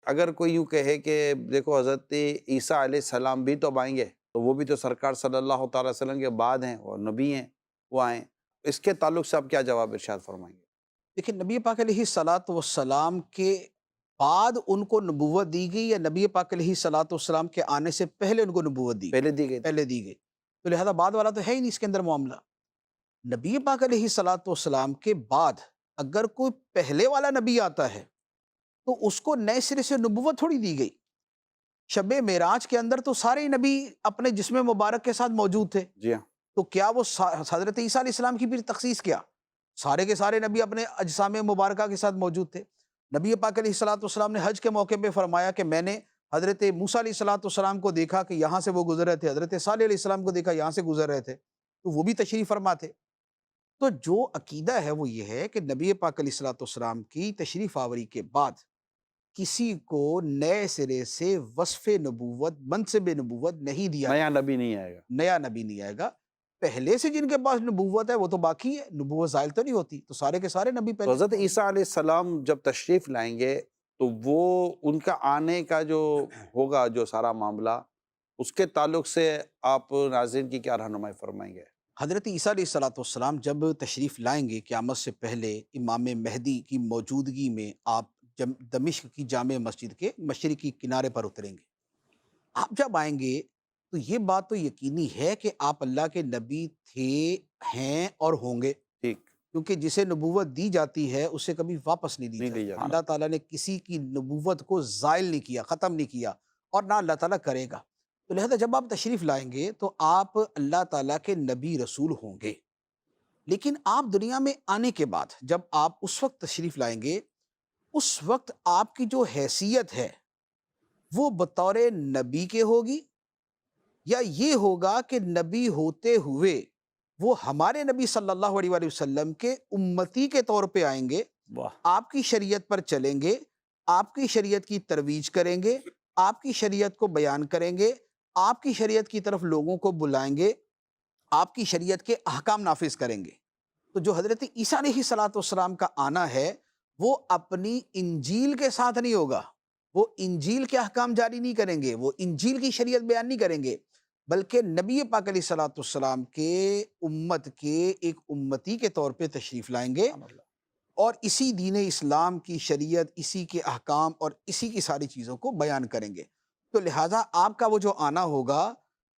اگر کوئی یوں کہے کہ دیکھو حضرت عیسیٰ علیہ السلام بھی تو اب آئیں گے، تو وہ بھی تو سرکار صلی اللہ تعالیٰ وسلم کے بعد ہیں اور نبی ہیں، وہ آئیں، اس کے تعلق سے آپ کیا جواب ارشاد فرمائیں گے؟ دیکھیں نبی پاک علیہ الصلاۃ والسلام کے بعد ان کو نبوت دی گئی یا نبی پاک علیہ الصلاۃ والسلام کے آنے سے پہلے ان کو نبوت دی گئی؟ پہلے دی گئی تھی۔ پہلے دی گئی، تو لہذا بعد والا تو ہے ہی نہیں اس کے اندر معاملہ۔ نبی پاک علیہ الصلاۃ والسلام کے بعد اگر کوئی پہلے والا نبی آتا ہے تو اس کو نئے سرے سے نبوت تھوڑی دی گئی۔ شب معراج کے اندر تو سارے ہی نبی اپنے جسم مبارک کے ساتھ موجود تھے، جی ہاں، تو کیا وہ حضرت عیسیٰ علیہ السلام کی بھی تخصیص کیا؟ سارے کے سارے نبی اپنے اجسام مبارکہ کے ساتھ موجود تھے۔ نبی پاک علیہ الصلاۃ والسلام نے حج کے موقع پہ فرمایا کہ میں نے حضرت موسیٰ علیہ الصلاۃ والسلام کو دیکھا کہ یہاں سے وہ گزر رہے تھے، حضرت صالح علیہ السلام کو دیکھا یہاں سے گزر رہے تھے، تو وہ بھی تشریف فرما تھے۔ تو جو عقیدہ ہے وہ یہ ہے کہ نبی پاک علیہ الصلاۃ والسلام کی تشریف آوری کے بعد کسی کو نئے سرے سے وصف نبوت، منصب نبوت نہیں دیا نیا نبی نہیں آئے گا۔ نیا نبی نہیں آئے گا۔ پہلے سے جن کے پاس نبوت ہے وہ تو باقی ہے، نبوت زائل تو نہیں ہوتی، تو سارے کے سارے نبی تو پہلے حضرت عیسیٰ علیہ السلام جب تشریف لائیں گے تو وہ ان کا آنے کا جو ہوگا جو سارا معاملہ، اس کے تعلق سے آپ ناظرین کی کیا رہنمائی فرمائیں گے؟ حضرت عیسیٰ علیہ الصلاۃ والسلام جب تشریف لائیں گے قیامت سے پہلے امام مہدی کی موجودگی میں آپ دمشق کی جامع مسجد کے مشرقی کنارے پر اتریں گے۔ آپ جب آئیں گے تو یہ بات تو یقینی ہے کہ آپ اللہ کے نبی تھے، ہیں اور ہوں گے، ٹھیک، کیونکہ جسے نبوت دی جاتی ہے اسے کبھی واپس نہیں دی نہیں دی جاتی۔ جاتی۔ اللہ تعالیٰ نے کسی کی نبوت کو زائل نہیں کیا، ختم نہیں کیا، اور نہ اللہ تعالیٰ کرے گا۔ تو لہذا جب آپ تشریف لائیں گے تو آپ اللہ تعالیٰ کے نبی رسول ہوں گے، لیکن آپ دنیا میں آنے کے بعد جب آپ اس وقت تشریف لائیں گے، اس وقت آپ کی جو حیثیت ہے وہ بطور نبی کے ہوگی، یا یہ ہوگا کہ نبی ہوتے ہوئے وہ ہمارے نبی صلی اللہ علیہ وآلہ وسلم کے امتی کے طور پہ آئیں گے، واہ، آپ کی شریعت پر چلیں گے، آپ کی شریعت کی ترویج کریں گے، آپ کی شریعت کو بیان کریں گے، آپ کی شریعت کی طرف لوگوں کو بلائیں گے، آپ کی شریعت کے احکام نافذ کریں گے۔ تو جو حضرت عیسیٰ علیہ الصلاۃ والسلام کا آنا ہے وہ اپنی انجیل کے ساتھ نہیں ہوگا، وہ انجیل کے احکام جاری نہیں کریں گے، وہ انجیل کی شریعت بیان نہیں کریں گے، بلکہ نبی پاک علیہ الصلاۃ والسلام کے امت کے ایک امتی کے طور پہ تشریف لائیں گے، سبحان اللہ۔ اور اسی دین اسلام کی شریعت، اسی کے احکام اور اسی کی ساری چیزوں کو بیان کریں گے۔ تو لہٰذا آپ کا وہ جو آنا ہوگا،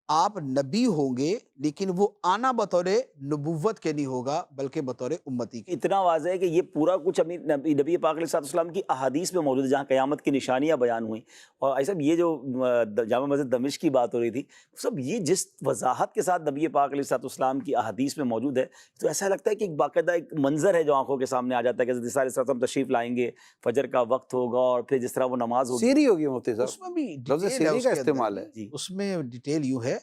آپ نبی ہوں گے لیکن وہ آنا بطور نبوت کے نہیں ہوگا بلکہ بطور امتی کے۔ اتنا واضح ہے کہ یہ پورا کچھ نبی پاک علیہ السلام کی احادیث میں موجود ہے، جہاں قیامت کی نشانیاں بیان ہوئیں۔ اور ایسا یہ جو جامع مسجد دمشق کی بات ہو رہی تھی، سب یہ جس وضاحت کے ساتھ نبی پاک علیہ السلام کی احادیث میں موجود ہے، تو ایسا لگتا ہے کہ ایک باقاعدہ ایک منظر ہے جو آنکھوں کے سامنے آ جاتا ہے کہ حضرت عیسیٰ علیہ السلام تشریف لائیں گے، فجر کا وقت ہوگا اور پھر جس طرح وہ نماز ہوگی۔ سیری ہوگی مفتی اس صاحب، میں بھی لفظ ڈیٹیل ہے، سیری اس کا کے اندر استعمال ہے۔ جی، اس میں ڈیٹیل یوں ہے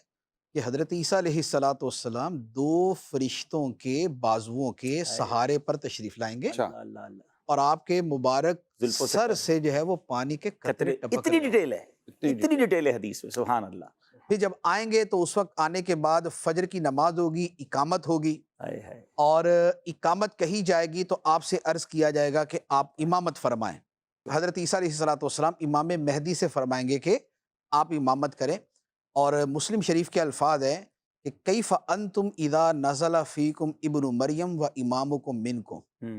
کہ حضرت عیسیٰ علیہ الصلاۃ والسلام دو فرشتوں کے بازوؤں کے سہارے پر تشریف لائیں گے، اچھا، اللہ اللہ اللہ، اور آپ کے مبارک زلفوں سے سر سے جو ہے وہ پانی کے قطرے ٹپک اتنی رہے ہوں۔ ڈیٹیل ہے، اتنی ڈیٹیل ہے حدیث میں، سبحان اللہ۔ پھر جب آئیں گے تو اس وقت آنے کے بعد فجر کی نماز ہوگی، اقامت ہوگی، ہائے ہائے، اور اقامت کہی جائے گی تو آپ سے عرض کیا جائے گا کہ آپ امامت فرمائیں۔ حضرت عیسیٰ علیہ الصلاۃ والسلام امام مہدی سے فرمائیں گے کہ آپ امامت کریں، اور مسلم شریف کے الفاظ ہیں کہ کیف انتم اذا نزل فیکم ابن مریم و امامکم منکم،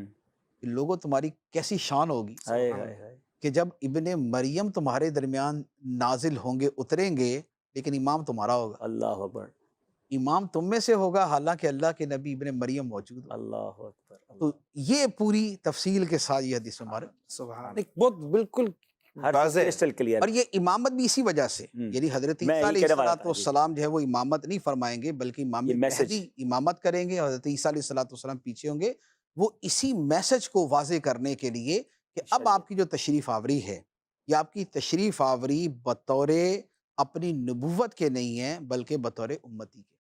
لوگوں تمہاری کیسی شان ہوگی ہائے ہائے ہائے، کہ جب ابن مریم تمہارے درمیان نازل ہوں گے، اتریں گے، لیکن امام تمہارا ہوگا، اللہ اکبر، امام تم میں سے ہوگا، حالانکہ اللہ کے نبی ابن مریم موجود ہو۔ اللہ اکبر، تو یہ پوری تفصیل کے ساتھ یہ حدیث مبارک، سبحان، ایک بہت بالکل ہر واضح ہے۔ Crystal clear. اور یہ امامت بھی اسی وجہ سے، یعنی حضرت میں عیسیٰ یہی علیہ کہنے والا الصلاۃ تھا، جی، والسلام جو ہے وہ امامت نہیں فرمائیں گے بلکہ امام یہ میسج، مہدی امامت کریں گے، اور حضرت عیسیٰ علیہ الصلاۃ والسلام پیچھے ہوں گے، وہ اسی میسج کو واضح کرنے کے لیے کہ اب آپ کی جو تشریف آوری ہے، یہ آپ کی تشریف آوری بطور اپنی نبوت کے نہیں ہے بلکہ بطور امتی کے۔